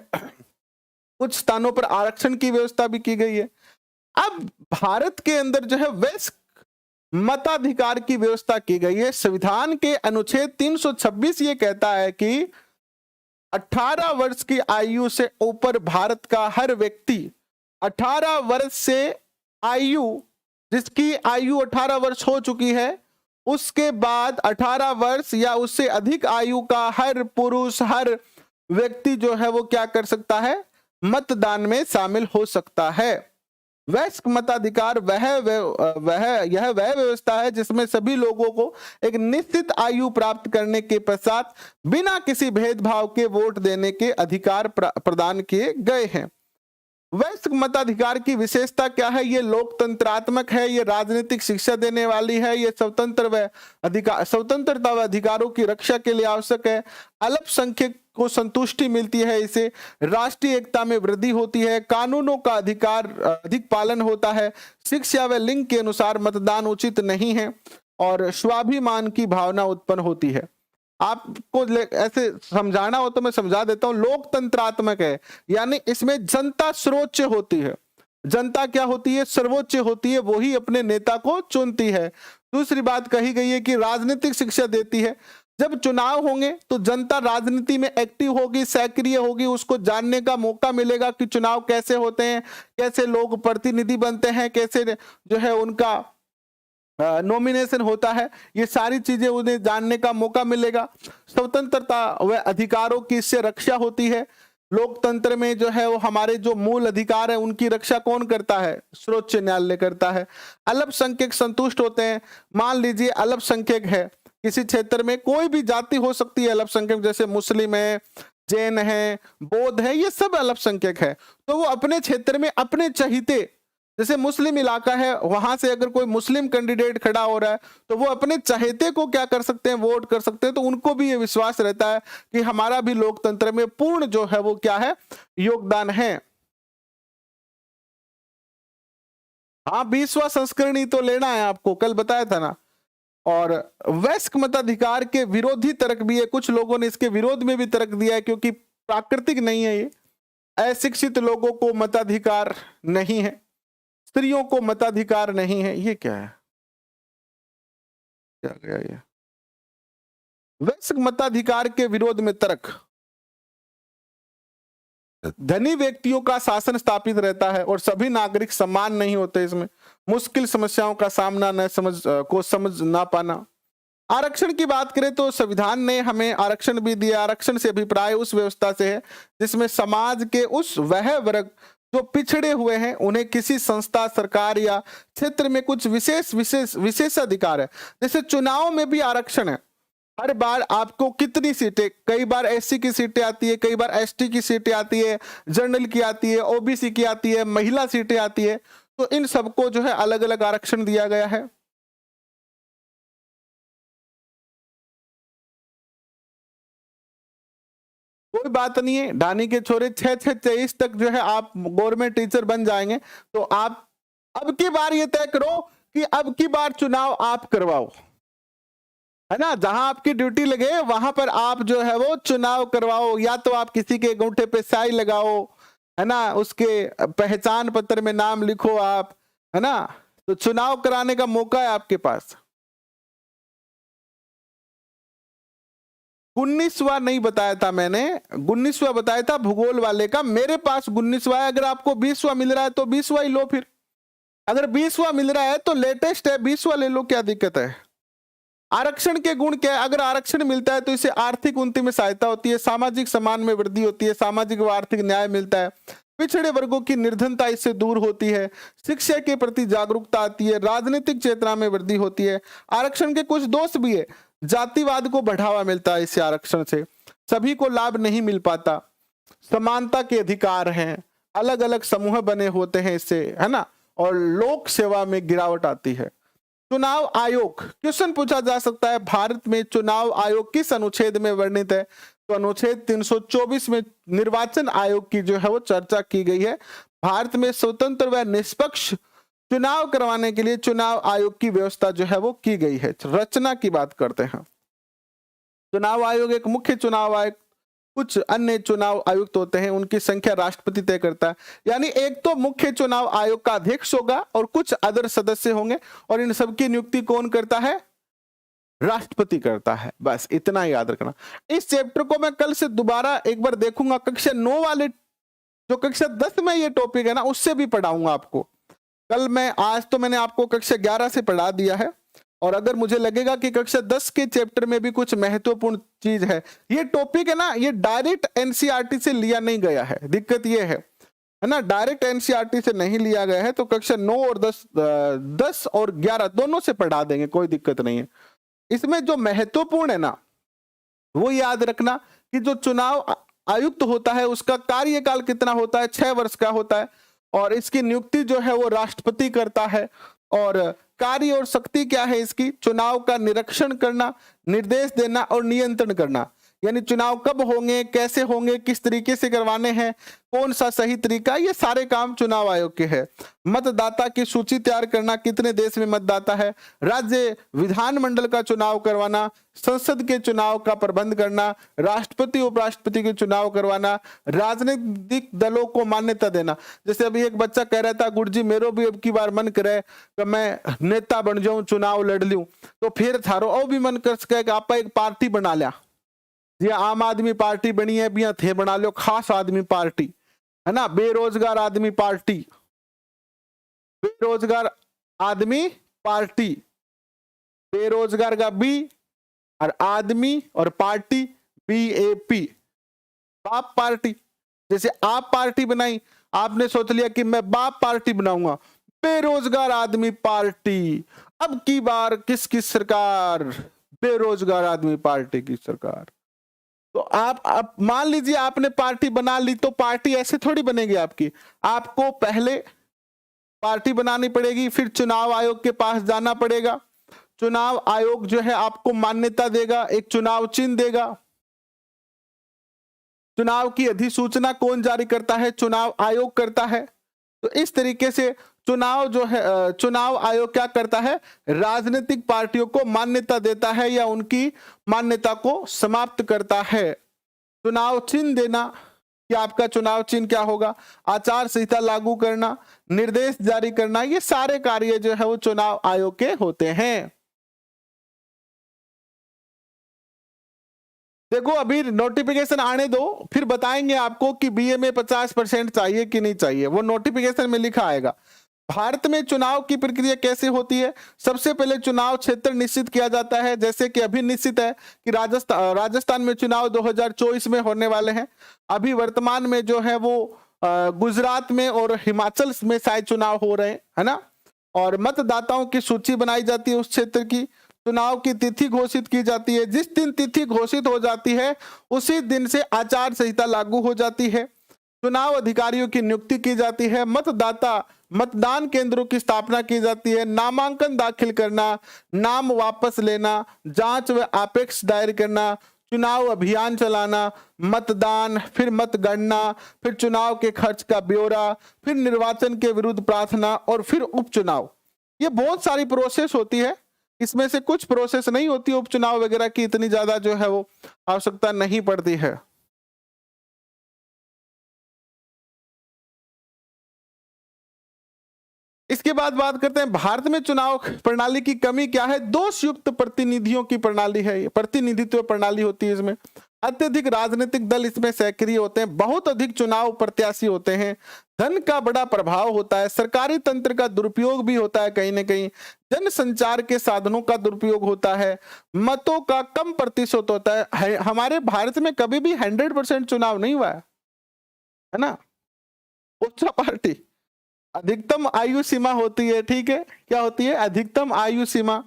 कुछ स्थानों पर आरक्षण की व्यवस्था भी की गई है। अब भारत के अंदर जो है वयस्क मताधिकार की व्यवस्था की गई है। संविधान के अनुच्छेद 326 ये कहता है कि 18 वर्ष की आयु से ऊपर भारत का हर व्यक्ति, 18 वर्ष से आयु, जिसकी आयु 18 वर्ष हो चुकी है, उसके बाद 18 वर्ष या उससे अधिक आयु का हर पुरुष, हर व्यक्ति जो है वो क्या कर सकता है, मतदान में शामिल हो सकता है। वयस्क मताधिकार यह व्यवस्था है जिसमें सभी लोगों को एक निश्चित आयु प्राप्त करने के पश्चात बिना किसी भेदभाव के वोट देने के अधिकार प्रदान किए गए हैं। वयस्क मताधिकार की विशेषता क्या है? ये लोकतंत्रात्मक है, ये राजनीतिक शिक्षा देने वाली है, ये स्वतंत्रता व अधिकारों की रक्षा के लिए आवश्यक है। अल्पसंख्यक को संतुष्टि मिलती है, इसे राष्ट्रीय एकता में वृद्धि होती है, कानूनों का अधिक पालन होता है, शिक्षा व लिंग के अनुसार मतदान उचित नहीं है, और स्वाभिमान की भावना उत्पन्न होती है। आपको ऐसे समझाना हो तो मैं समझा देता हूं। लोकतंत्रात्मक है, यानी इसमें जनता सर्वोच्च होती है। जनता क्या होती है? सर्वोच्च होती है, वही अपने नेता को चुनती है। दूसरी बात कही गई है कि राजनीतिक शिक्षा देती है। जब चुनाव होंगे तो जनता राजनीति में एक्टिव होगी, सक्रिय होगी, उसको जानने का मौका मिलेगा कि चुनाव कैसे होते हैं, कैसे लोग प्रतिनिधि बनते हैं, कैसे जो है उनका नॉमिनेशन होता है, ये सारी चीजें उन्हें जानने का मौका मिलेगा। स्वतंत्रता व अधिकारों की इससे रक्षा होती है। लोकतंत्र में जो है वो हमारे जो मूल अधिकार है उनकी रक्षा कौन करता है? सर्वोच्च न्यायालय करता है। अल्पसंख्यक संतुष्ट होते हैं। मान लीजिए अल्पसंख्यक है किसी क्षेत्र में, कोई भी जाति हो सकती है अल्पसंख्यक, जैसे मुस्लिम है, जैन है, बौद्ध है, ये सब अल्पसंख्यक है। तो वो अपने क्षेत्र में अपने चहीते, जैसे मुस्लिम इलाका है वहां से अगर कोई मुस्लिम कैंडिडेट खड़ा हो रहा है तो वो अपने चहेते को क्या कर सकते हैं? वोट कर सकते हैं। तो उनको भी ये विश्वास रहता है कि हमारा भी लोकतंत्र में पूर्ण जो है वो क्या है, योगदान है। हाँ, 20वां संस्करण ही तो लेना है आपको, कल बताया था ना। और वयस्क मताधिकार के विरोधी तर्क भी है, कुछ लोगों ने इसके विरोध में भी तर्क दिया है, क्योंकि प्राकृतिक नहीं है ये। अशिक्षित लोगों को मताधिकार नहीं है, स्त्रियों को मताधिकार नहीं है। ये क्या है, क्या गया ये? वयस्क मताधिकार के विरोध में तर्क, धनी व्यक्तियों का शासन स्थापित रहता है और सभी नागरिक समान नहीं होते। इसमें मुश्किल समस्याओं का सामना समझ ना पाना। आरक्षण की बात करें तो संविधान ने हमें आरक्षण भी दिया। आरक्षण से अभिप्राय उस व्यवस्था से है जिसमें समाज के वह वर्ग जो पिछड़े हुए हैं उन्हें किसी संस्था, सरकार या क्षेत्र में कुछ विशेषाधिकार है। जैसे चुनाव में भी आरक्षण है। हर बार आपको कितनी सीटें, कई बार एससी की सीटें आती है, कई बार एसटी की सीटें आती है, जनरल की आती है, ओबीसी की आती है, महिला सीटें आती है। तो इन सबको जो है अलग अलग आरक्षण दिया गया है। कोई बात नहीं है, ढानी के छोरे 6-6-23 तक जो है आप गवर्नमेंट टीचर बन जाएंगे। तो आप अब की बार ये तय करो कि अब की बार चुनाव आप करवाओ, है ना। जहां आपकी ड्यूटी लगे वहां पर आप जो है वो चुनाव करवाओ। या तो आप किसी के अंगूठे पे स्याही लगाओ, है ना, उसके पहचान पत्र में नाम लिखो आप, है ना। तो चुनाव कराने का मौका है आपके पास। 19वां नहीं बताया था मैंने, 19वां बताया था भूगोल वाले का। मेरे पास 19वां है। अगर आपको 20वां मिल रहा है तो 20वां ही लो। फिर अगर 20वां मिल रहा है तो लेटेस्ट है, 20वां ले लो, क्या दिक्कत है। आरक्षण के गुण क्या है? अगर आरक्षण मिलता है तो इससे आर्थिक उन्नति में सहायता होती है, सामाजिक सम्मान में वृद्धि होती है, सामाजिक व आर्थिक न्याय मिलता है, पिछड़े वर्गों की निर्धनता इससे दूर होती है, शिक्षा के प्रति जागरूकता आती है, राजनीतिक चेतना में वृद्धि होती है। आरक्षण के कुछ दोष भी है, जातिवाद को बढ़ावा मिलता है इससे, आरक्षण से सभी को लाभ नहीं मिल पाता, समानता के अधिकार हैं, अलग अलग समूह बने होते हैं इससे, है ना, और लोक सेवा में गिरावट आती है। चुनाव आयोग, क्वेश्चन पूछा जा सकता है, भारत में चुनाव आयोग किस अनुच्छेद में वर्णित है? तो अनुच्छेद 324 में निर्वाचन आयोग की जो है वो चर्चा की गई है। भारत में स्वतंत्र व निष्पक्ष चुनाव करवाने के लिए चुनाव आयोग की व्यवस्था जो है वो की गई है। रचना की बात करते हैं। चुनाव आयोग एक मुख्य चुनाव आयोग, कुछ अन्य चुनाव आयुक्त होते हैं, उनकी संख्या राष्ट्रपति तय करता है। यानी एक तो मुख्य चुनाव आयोग का अध्यक्ष होगा और कुछ अदर सदस्य होंगे, और इन सबकी नियुक्ति कौन करता है? राष्ट्रपति करता है। बस इतना याद रखना। इस चैप्टर को मैं कल से दोबारा एक बार देखूंगा, कक्षा 9 वाले, जो कक्षा 10 में ये टॉपिक है ना, उससे भी पढ़ाऊंगा आपको कल मैं। आज तो मैंने आपको कक्षा 11 से पढ़ा दिया है, और अगर मुझे लगेगा कि कक्षा 10 के चैप्टर में भी कुछ महत्वपूर्ण चीज है, ये टॉपिक है ना, ये डायरेक्ट एनसीईआरटी से लिया नहीं गया है, दिक्कत ये है ना, डायरेक्ट एनसीईआरटी से नहीं लिया गया है, तो कक्षा 9 और 10 और 11 दोनों से पढ़ा देंगे, कोई दिक्कत नहीं है। इसमें जो महत्वपूर्ण है ना, वो याद रखना कि जो चुनाव आयुक्त होता है उसका कार्यकाल कितना होता है? 6 वर्ष का होता है, और इसकी नियुक्ति जो है वो राष्ट्रपति करता है। और कार्य और शक्ति क्या है इसकी? चुनाव का निरीक्षण करना, निर्देश देना और नियंत्रण करना। यानी चुनाव कब होंगे, कैसे होंगे, किस तरीके से करवाने हैं, कौन सा सही तरीका, ये सारे काम चुनाव आयोग के हैं। मतदाता की सूची तैयार करना, कितने देश में मतदाता है, राज्य विधानमंडल का चुनाव करवाना, संसद के चुनाव का प्रबंध करना, राष्ट्रपति उपराष्ट्रपति के चुनाव करवाना, राजनीतिक दलों को मान्यता देना। जैसे अभी एक बच्चा कह रहा था, गुरुजी मेरो भी अब की बार मन करे कि मैं नेता बन जाऊं, चुनाव लड़ लूं, तो फिर थारो और भी मन कर सके आप एक पार्टी बना लिया, ये आम आदमी पार्टी बनी है, भी थे बना लो खास आदमी पार्टी, है ना, बेरोजगार आदमी पार्टी, बेरोजगार आदमी पार्टी, बेरोजगार का बी और आदमी और पार्टी BAP, बाप पार्टी। जैसे आप पार्टी बनाई, आपने सोच लिया कि मैं बाप पार्टी बनाऊंगा, बेरोजगार आदमी पार्टी। अब की बार किसकी सरकार? बेरोजगार आदमी पार्टी की सरकार। तो आप मान लीजिए आपने पार्टी बना ली, तो पार्टी ऐसे थोड़ी बनेगी आपकी, आपको पहले पार्टी बनानी पड़ेगी, फिर चुनाव आयोग के पास जाना पड़ेगा, चुनाव आयोग जो है आपको मान्यता देगा, एक चुनाव चिन्ह देगा। चुनाव की अधिसूचना कौन जारी करता है? चुनाव आयोग करता है। तो इस तरीके से चुनाव जो है, चुनाव आयोग क्या करता है? राजनीतिक पार्टियों को मान्यता देता है या उनकी मान्यता को समाप्त करता है। चुनाव चिन्ह देना कि आपका चुनाव चिन्ह क्या होगा, आचार संहिता लागू करना, निर्देश जारी करना, ये सारे कार्य जो है वो चुनाव आयोग के होते हैं। देखो अभी नोटिफिकेशन आने दो, फिर बताएंगे आपको कि बीए में 50% चाहिए कि नहीं चाहिए, वो नोटिफिकेशन में लिखा आएगा। भारत में चुनाव की प्रक्रिया कैसे होती है? सबसे पहले चुनाव क्षेत्र निश्चित किया जाता है, जैसे कि अभी निश्चित है कि राजस्थान में चुनाव 2024 में होने वाले हैं। अभी वर्तमान में जो है वो गुजरात में और हिमाचल में शायद चुनाव हो रहे हैं, है ना। और मतदाताओं की सूची बनाई जाती है उस क्षेत्र की, चुनाव की तिथि घोषित की जाती है। जिस दिन तिथि घोषित हो जाती है उसी दिन से आचार संहिता लागू हो जाती है। चुनाव अधिकारियों की नियुक्ति की जाती है, मतदान केंद्रों की स्थापना की जाती है, नामांकन दाखिल करना, नाम वापस लेना, जांच व आपेक्ष दायर करना, चुनाव अभियान चलाना, मतदान, फिर मतगणना, फिर चुनाव के खर्च का ब्यौरा, फिर निर्वाचन के विरुद्ध प्रार्थना और फिर उपचुनाव। ये बहुत सारी प्रोसेस होती है, इसमें से कुछ प्रोसेस नहीं होती, उपचुनाव वगैरह की इतनी ज्यादा जो है वो आवश्यकता नहीं पड़ती है। इसके बाद बात करते हैं भारत में चुनाव प्रणाली की कमी क्या है। दोषयुक्त प्रतिनिधियों की प्रणाली है, प्रतिनिधित्व प्रणाली होती है इसमें। अत्यधिक राजनीतिक दल इसमें सक्रिय होते हैं, बहुत अधिक चुनाव प्रत्याशी होते हैं, धन का बड़ा प्रभाव होता है, सरकारी तंत्र का दुरुपयोग भी होता है, कहीं ना कहीं जन संचार के साधनों का दुरुपयोग होता है, मतों का कम प्रतिशत होता है। हमारे भारत में कभी भी 100% चुनाव नहीं हुआ है ना। उच्च पार्टी, अधिकतम आयु सीमा होती है, ठीक है, क्या होती है, अधिकतम आयु सीमा।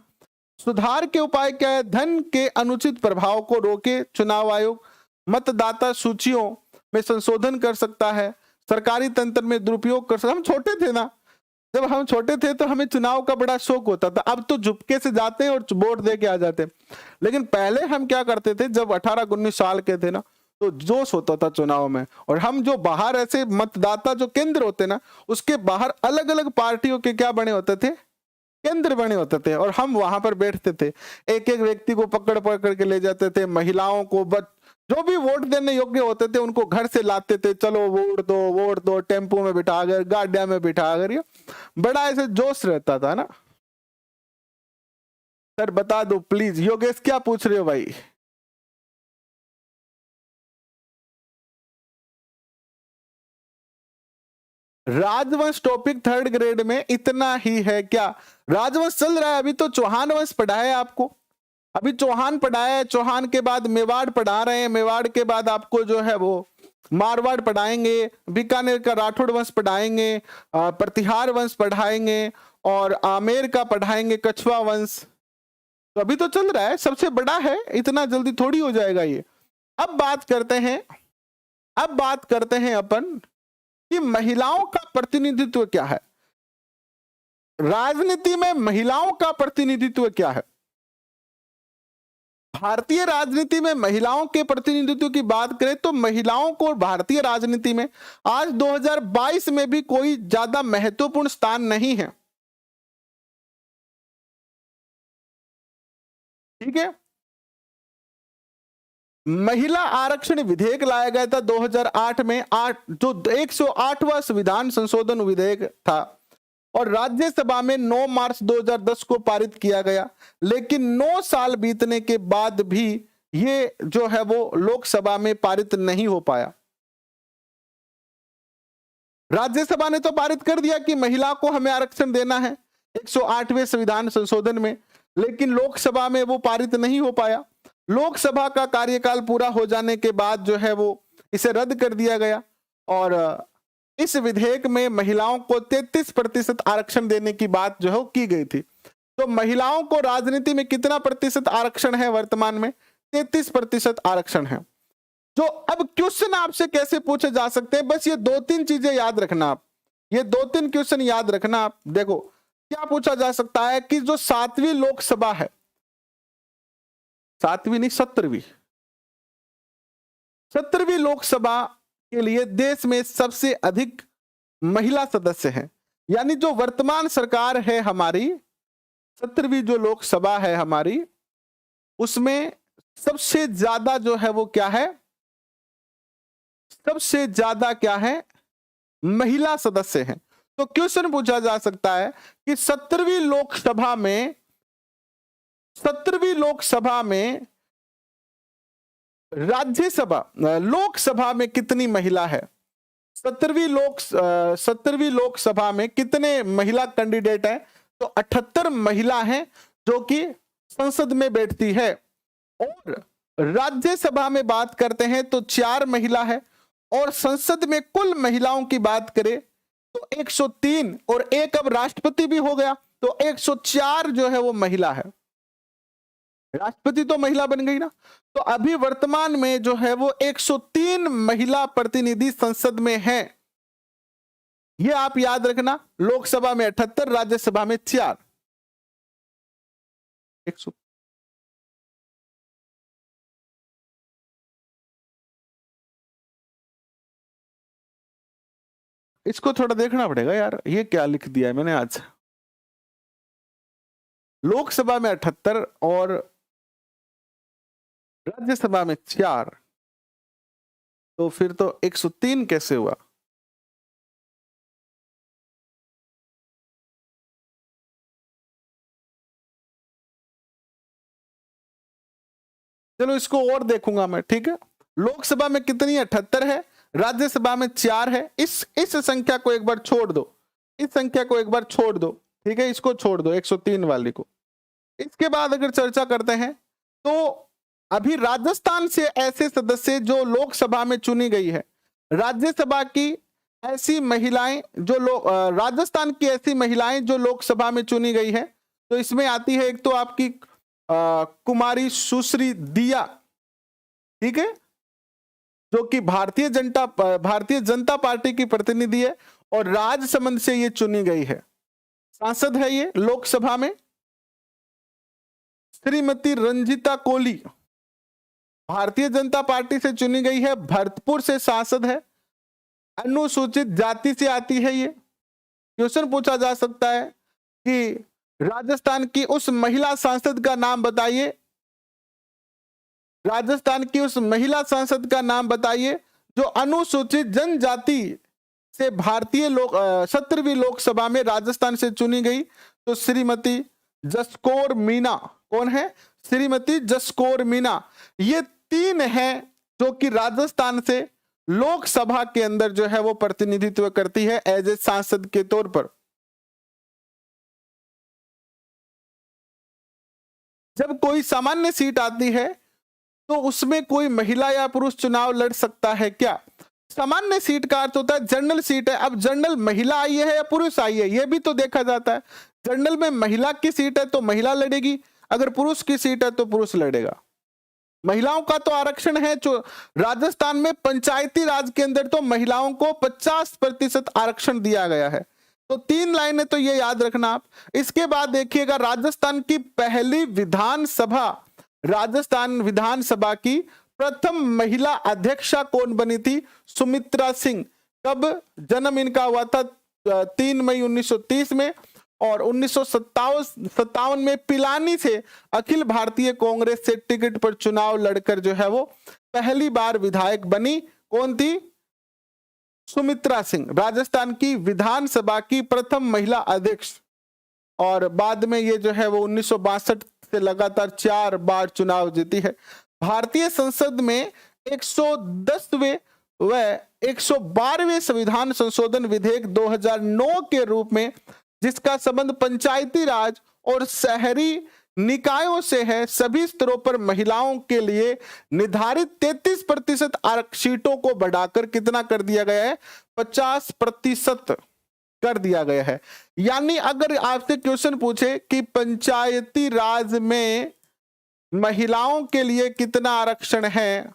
सुधार के उपाय क्या है, धन के अनुचित प्रभाव को रोके चुनाव आयोग, मतदाता सूचियों में संशोधन कर सकता है, सरकारी तंत्र में दुरुपयोग कर सकता। हम छोटे थे ना, जब हम छोटे थे तो हमें चुनाव का बड़ा शौक होता था, अब तो झुपके से जाते हैं और वोट दे के आ जाते हैं। लेकिन पहले हम क्या करते थे, जब 18-19 साल के थे ना, तो जोश होता था चुनाव में, और हम जो बाहर ऐसे मतदाता जो केंद्र होते ना, उसके बाहर अलग अलग पार्टियों के क्या बने होते थे, केंद्र बने होते थे, और हम वहां पर बैठते थे, एक एक व्यक्ति को पकड़ पकड़ के ले जाते थे, महिलाओं को, जो भी वोट देने योग्य होते थे उनको घर से लाते थे, चलो वोट दो, टेम्पो में बिठाकर, गाड़िया में बिठाकर, ये बड़ा ऐसे जोश रहता था ना। सर बता दो प्लीज, योगेश क्या पूछ रहे हो भाई। राजवंश टॉपिक 3rd ग्रेड में इतना ही है क्या, राजवंश चल रहा है, अभी तो चौहान वंश पढ़ा है आपको, अभी चौहान पढ़ाया है, चौहान के बाद मेवाड़ पढ़ा रहे हैं, मेवाड़ के बाद आपको जो है वो मारवाड़ पढ़ाएंगे, बीकानेर का राठौड़ वंश पढ़ाएंगे, प्रतिहार वंश पढ़ाएंगे, और आमेर का पढ़ाएंगे कछुआ वंश। तो अभी तो चल रहा है, सबसे बड़ा है, इतना जल्दी थोड़ी हो जाएगा ये। अब बात करते हैं अपन कि महिलाओं का प्रतिनिधित्व क्या है, राजनीति में महिलाओं का प्रतिनिधित्व क्या है। भारतीय राजनीति में महिलाओं के प्रतिनिधित्व की बात करें तो महिलाओं को भारतीय राजनीति में आज 2022 में भी कोई ज्यादा महत्वपूर्ण स्थान नहीं है, ठीक है। महिला आरक्षण विधेयक लाया गया था 2008 में, जो 108वां संविधान संशोधन विधेयक था, और राज्यसभा में 9 मार्च 2010 को पारित किया गया, लेकिन 9 साल बीतने के बाद भी ये जो है वो लोकसभा में पारित नहीं हो पाया। राज्यसभा ने तो पारित कर दिया कि महिला को हमें आरक्षण देना है 108वें संविधान संशोधन में, लेकिन लोकसभा में वो पारित नहीं हो पाया। लोकसभा का कार्यकाल पूरा हो जाने के बाद जो है वो इसे रद्द कर दिया गया, और इस विधेयक में महिलाओं को 33% आरक्षण देने की बात जो है की गई थी। तो महिलाओं को राजनीति में कितना प्रतिशत आरक्षण है वर्तमान में, 33% आरक्षण है। जो अब क्वेश्चन आपसे कैसे पूछे जा सकते हैं, बस ये 2-3 चीजें याद रखना आप, ये 2-3 क्वेश्चन याद रखना आप। देखो क्या पूछा जा सकता है कि जो 7वीं लोकसभा है, 7वीं नहीं 17वीं लोकसभा के लिए देश में सबसे अधिक महिला सदस्य हैं, यानी जो वर्तमान सरकार है हमारी, 17वीं जो लोकसभा है हमारी, उसमें सबसे ज्यादा जो है वो क्या है, सबसे ज्यादा क्या है, महिला सदस्य हैं। तो क्वेश्चन पूछा जा सकता है कि 17वीं लोकसभा में राज्यसभा लोकसभा में कितनी महिला है, 17वीं लोकसभा में कितने महिला कैंडिडेट हैं, तो 78 महिला हैं जो कि संसद में बैठती है। और राज्यसभा में बात करते हैं तो 4 महिला है, और संसद में कुल महिलाओं की बात करें तो 103, और एक अब राष्ट्रपति भी हो गया तो 104 जो है वो महिला है, राष्ट्रपति तो महिला बन गई ना। तो अभी वर्तमान में जो है वो 103 महिला प्रतिनिधि संसद में हैं, ये आप याद रखना। लोकसभा में 78, राज्यसभा में 4। इसको थोड़ा देखना पड़ेगा यार, ये क्या लिख दिया है मैंने आज, लोकसभा में 78 और राज्यसभा में 4, तो फिर तो 103 कैसे हुआ। चलो इसको और देखूंगा मैं, ठीक है। लोकसभा में कितनी, 78 है, राज्यसभा में 4 है। इस संख्या को एक बार छोड़ दो, इस संख्या को एक बार छोड़ दो, ठीक है, इसको छोड़ दो 103 वाली को। इसके बाद अगर चर्चा करते हैं तो अभी राजस्थान से ऐसे सदस्य जो लोकसभा में चुनी गई है, राज्यसभा की ऐसी महिलाएं जो राजस्थान की ऐसी महिलाएं जो लोकसभा में चुनी गई है, तो इसमें आती है एक तो आपकी कुमारी सुश्री दिया, ठीक है, जो कि भारतीय जनता पार्टी की प्रतिनिधि है और राजसमंद से ये चुनी गई है, सांसद है ये लोकसभा में। श्रीमती रंजीता कोली भारतीय जनता पार्टी से चुनी गई है, भरतपुर से सांसद है, अनुसूचित जाति से आती है ये। क्वेश्चन पूछा जा सकता है कि राजस्थान की उस महिला सांसद का नाम बताइए, राजस्थान की उस महिला सांसद का नाम बताइए जो अनुसूचित जनजाति से भारतीय 17वीं लोकसभा में राजस्थान से चुनी गई। तो श्रीमती जसकौर मीणा, कौन है, श्रीमती जसकौर मीणा। ये 3 हैं जो कि राजस्थान से लोकसभा के अंदर जो है वो प्रतिनिधित्व करती है एज ए सांसद के तौर पर। जब कोई सामान्य सीट आती है तो उसमें कोई महिला या पुरुष चुनाव लड़ सकता है क्या? सामान्य सीट का अर्थ होता है जनरल सीट है। अब जनरल महिला आई है या पुरुष आई है, यह भी तो देखा जाता है। जनरल में महिला की सीट है तो महिला लड़ेगी, अगर पुरुष की सीट है तो पुरुष लड़ेगा। महिलाओं का तो आरक्षण है, जो राजस्थान में पंचायती राज के अंदर तो महिलाओं को 50% आरक्षण दिया गया है। तो 3 लाइनें तो ये याद रखना आप। इसके बाद देखिएगा राजस्थान की पहली विधानसभा, राजस्थान विधानसभा की प्रथम महिला अध्यक्षा कौन बनी थी? सुमित्रा सिंह। कब जन्म इनका हुआ था? 3 मई 1930 में, और 1957 में पिलानी से अखिल भारतीय कांग्रेस से टिकट पर चुनाव लड़कर जो है वो पहली बार विधायक बनी। कौन थी? सुमित्रा सिंह, राजस्थान की विधानसभा की प्रथम महिला अध्यक्ष। और बाद में ये जो है वो 1962 से लगातार 4 बार चुनाव जीती है। भारतीय संसद में 110वें व 112वें संविधान संशोधन विधेयक 2009 के रूप में, जिसका संबंध पंचायती राज और शहरी निकायों से है, सभी स्तरों पर महिलाओं के लिए निर्धारित 33% आरक्षितों को बढ़ाकर कितना कर दिया गया है? 50% कर दिया गया है। यानी अगर आपसे क्वेश्चन पूछे कि पंचायती राज में महिलाओं के लिए कितना आरक्षण है,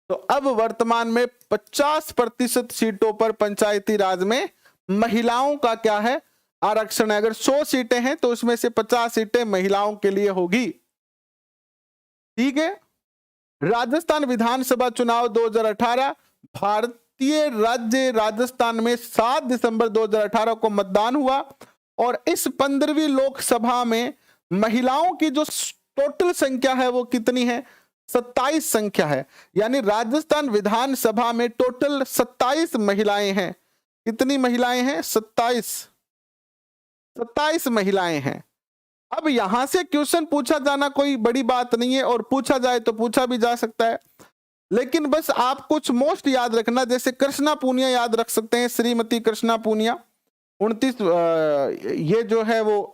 तो अब वर्तमान में 50% सीटों पर पंचायती राज में महिलाओं का क्या है? आरक्षण है। अगर 100 सीटें हैं तो उसमें से 50 सीटें महिलाओं के लिए होगी। ठीक है। राजस्थान विधानसभा चुनाव 2018, भारतीय राज्य राजस्थान में 7 दिसंबर 2018 को मतदान हुआ, और इस 15वीं लोकसभा में महिलाओं की जो टोटल संख्या है वो कितनी है? 27 संख्या है। यानी राजस्थान विधानसभा में टोटल 27 महिलाएं हैं। कितनी महिलाएं हैं? 27 महिलाएं हैं। अब यहां से क्वेश्चन पूछा जाना कोई बड़ी बात नहीं है, और पूछा जाए तो पूछा भी जा सकता है, लेकिन बस आप कुछ मोस्ट याद रखना। जैसे कृष्णा पूनिया याद रख सकते हैं, श्रीमती कृष्णा पूनिया 29, ये जो है वो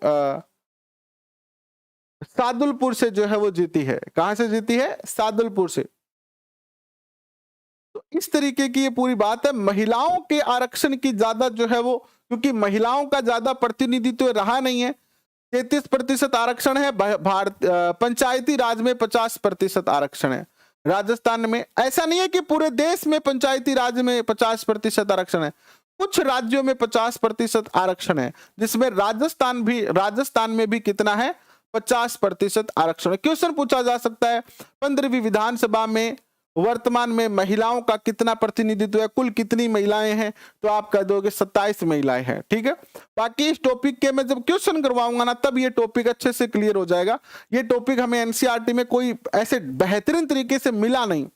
सादुलपुर से जो है वो जीती है। कहां से जीती है? सादुलपुर से। तो इस तरीके की ये पूरी बात है। महिलाओं के आरक्षण की ज्यादा जो है वो, क्योंकि महिलाओं का ज्यादा प्रतिनिधित्व रहा नहीं है, 33% आरक्षण है। पंचायती राज में 50% आरक्षण है। राजस्थान में ऐसा नहीं है कि पूरे देश में पंचायती राज में 50% आरक्षण है, कुछ राज्यों में 50% आरक्षण है, जिसमें राजस्थान में भी कितना है? 50% आरक्षण। क्वेश्चन पूछा जा सकता है 15वीं विधानसभा में वर्तमान में महिलाओं का कितना प्रतिनिधित्व है, कुल कितनी महिलाएं हैं? तो आप कह दोगे 27 महिलाएं हैं। ठीक है। बाकी इस टॉपिक के मैं जब क्वेश्चन करवाऊंगा ना, तब ये टॉपिक अच्छे से क्लियर हो जाएगा। ये टॉपिक हमें एनसीईआरटी में कोई ऐसे बेहतरीन तरीके से मिला नहीं।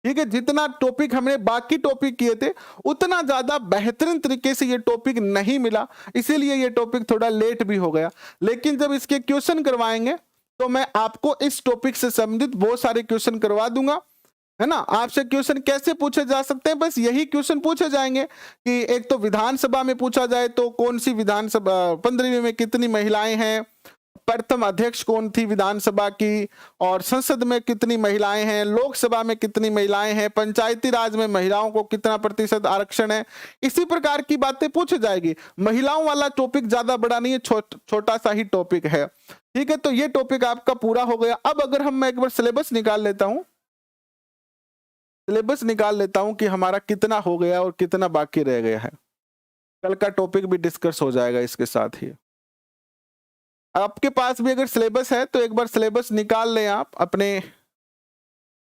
ठीक है। जितना टॉपिक हमने बाकी टॉपिक किए थे, उतना ज्यादा बेहतरीन तरीके से ये टॉपिक नहीं मिला, इसीलिए ये टॉपिक थोड़ा लेट भी हो गया। लेकिन जब इसके क्वेश्चन करवाएंगे तो मैं आपको इस टॉपिक से संबंधित बहुत सारे क्वेश्चन करवा दूंगा, है ना। आपसे क्वेश्चन कैसे पूछे जा सकते हैं, बस यही क्वेश्चन पूछे जाएंगे कि एक तो विधानसभा में पूछा जाए तो कौन सी विधानसभा 15वीं में कितनी महिलाएं हैं, प्रथम अध्यक्ष कौन थी विधानसभा की, और संसद में कितनी महिलाएं हैं, लोकसभा में कितनी महिलाएं हैं, पंचायती राज में महिलाओं को कितना प्रतिशत आरक्षण है, इसी प्रकार की बातें पूछी जाएगी। महिलाओं वाला टॉपिक ज्यादा बड़ा नहीं है, छोटा सा ही टॉपिक है, ठीक है। तो ये टॉपिक आपका पूरा हो गया। अब अगर मैं एक बार सिलेबस निकाल लेता हूं, सिलेबस निकाल लेता हूं कि हमारा कितना हो गया और कितना बाकी रह गया है। कल का टॉपिक भी डिस्कस हो जाएगा इसके साथ ही। आपके पास भी अगर सिलेबस है तो एक बार सिलेबस निकाल लें आप अपने,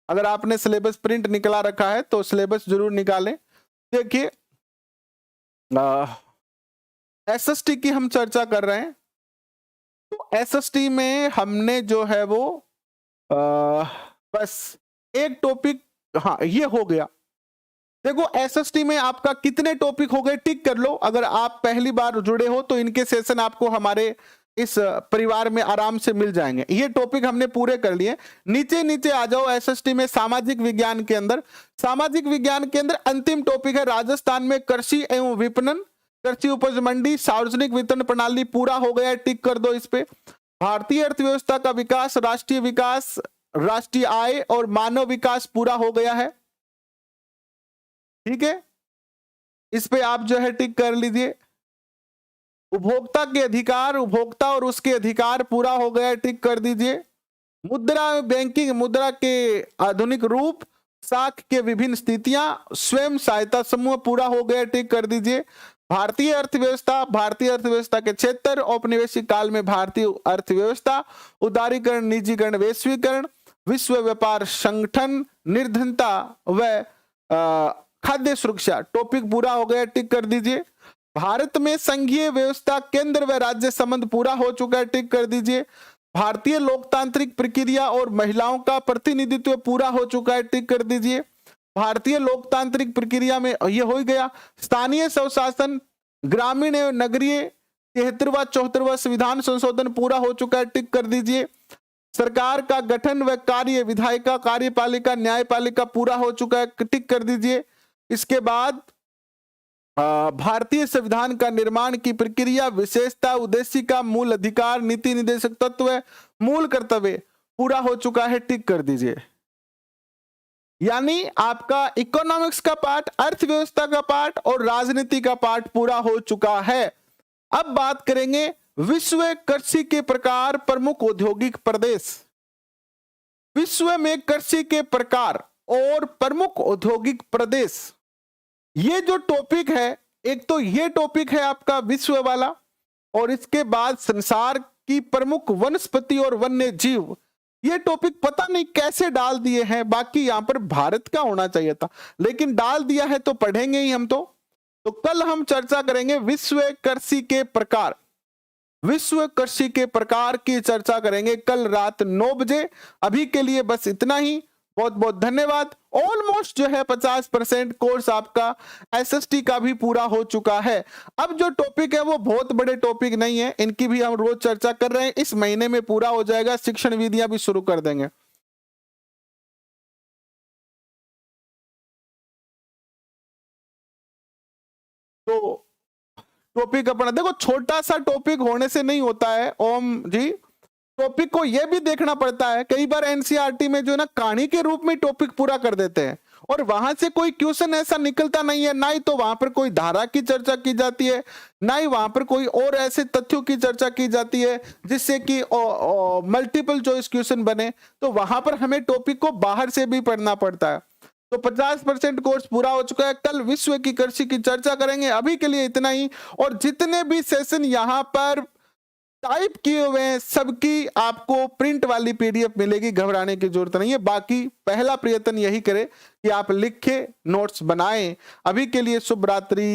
अगर आपने सिलेबस प्रिंट निकला रखा है तो सिलेबस जरूर निकालें। देखिए एसएसटी की हम चर्चा कर रहे हैं, तो एसएसटी में हमने जो है वो बस एक टॉपिक, हाँ ये हो गया। देखो एसएसटी में आपका कितने टॉपिक हो गए टिक कर लो। अगर आप पहली बार जुड़े हो तो इनके सेशन आपको हमारे इस परिवार में आराम से मिल जाएंगे। ये टॉपिक हमने पूरे कर लिए। नीचे नीचे आ जाओ एसएसटी में सामाजिक विज्ञान के अंदर, सामाजिक विज्ञान के अंदर अंतिम टॉपिक है राजस्थान में कृषि एवं विपणन, कृषि उपज मंडी, सार्वजनिक वितरण प्रणाली पूरा हो गया, टिक कर दो इस पे। भारतीय अर्थव्यवस्था का विकास, राष्ट्रीय विकास, राष्ट्रीय आय और मानव विकास पूरा हो गया है, ठीक है। इस पे आप जो है टिक कर लीजिए। उपभोक्ता के अधिकार, उपभोक्ता और उसके अधिकार पूरा हो गया, टिक कर दीजिए। मुद्रा बैंकिंग, मुद्रा के आधुनिक रूप, साख के विभिन्न स्थितियां, स्वयं सहायता समूह पूरा हो गया, टिक कर दीजिए। भारतीय अर्थव्यवस्था, भारतीय अर्थव्यवस्था के क्षेत्र, औपनिवेशिक काल में भारतीय अर्थव्यवस्था, उदारीकरण, निजीकरण, वैश्वीकरण, विश्व व्यापार संगठन, निर्धनता व खाद्य सुरक्षा टॉपिक पूरा हो गया, टिक कर दीजिए। भारत में संघीय व्यवस्था, केंद्र व राज्य संबंध पूरा हो चुका है, टिक कर दीजिए। भारतीय लोकतांत्रिक प्रक्रिया और महिलाओं का प्रतिनिधित्व पूरा हो चुका है, टिक कर दीजिए। भारतीय लोकतांत्रिक प्रक्रिया में ये हो गया। स्थानीय स्वशासन, ग्रामीण एवं नगरीय 73वां 74वां संविधान संशोधन पूरा हो चुका है, टिक कर दीजिए। सरकार का गठन व कार्य, विधायिका, कार्यपालिका, न्यायपालिका पूरा हो चुका है, टिक कर दीजिए। इसके बाद भारतीय संविधान का निर्माण की प्रक्रिया, विशेषता, उद्देशिका, मूल अधिकार, नीति निर्देशक तत्व, मूल कर्तव्य पूरा हो चुका है, टिक कर दीजिए। यानी आपका इकोनॉमिक्स का पार्ट, अर्थव्यवस्था का पार्ट और राजनीति का पार्ट पूरा हो चुका है। अब बात करेंगे विश्व कृषि के प्रकार, प्रमुख औद्योगिक प्रदेश। विश्व में कृषि के प्रकार और प्रमुख औद्योगिक प्रदेश, ये जो टॉपिक है, एक तो ये टॉपिक है आपका विश्व वाला, और इसके बाद संसार की प्रमुख वनस्पति और वन्य जीव। ये टॉपिक पता नहीं कैसे डाल दिए हैं, बाकी यहां पर भारत का होना चाहिए था, लेकिन डाल दिया है तो पढ़ेंगे ही हम। तो कल हम चर्चा करेंगे विश्व कृषि के प्रकार, विश्व कृषि के प्रकार की चर्चा करेंगे कल रात 9 बजे। अभी के लिए बस इतना ही, बहुत बहुत धन्यवाद। ऑलमोस्ट जो है 50% कोर्स आपका एसएसटी का भी पूरा हो चुका है। अब जो टॉपिक है वो बहुत बड़े टॉपिक नहीं है, इनकी भी हम रोज चर्चा कर रहे हैं। इस महीने में पूरा हो जाएगा, शिक्षण विधियां भी शुरू कर देंगे। तो टॉपिक अपना देखो, छोटा सा टॉपिक होने से नहीं होता है ओम जी, टॉपिक को यह भी देखना पड़ता है। कई बार एनसीईआरटी में जो है ना कहानी के रूप में टॉपिक पूरा कर देते हैं, और वहां से कोई क्वेश्चन ऐसा निकलता नहीं है, ना ही तो वहां पर कोई धारा की चर्चा की जाती है, ना ही वहां पर कोई और ऐसे तथ्यों की चर्चा की जाती है जिससे कि मल्टीपल चॉइस क्वेश्चन बने। तो वहां पर हमें टॉपिक को बाहर से भी पढ़ना पड़ता है। तो 50% कोर्स पूरा हो चुका है। कल विश्व की कृषि की चर्चा करेंगे। अभी के लिए इतना ही, और जितने भी सेशन यहाँ पर टाइप किए हुए हैं सबकी आपको प्रिंट वाली पीडीएफ मिलेगी, घबराने की जरूरत नहीं है। बाकी पहला प्रयत्न यही करें कि आप लिखे, नोट्स बनाएं। अभी के लिए शुभ रात्रि।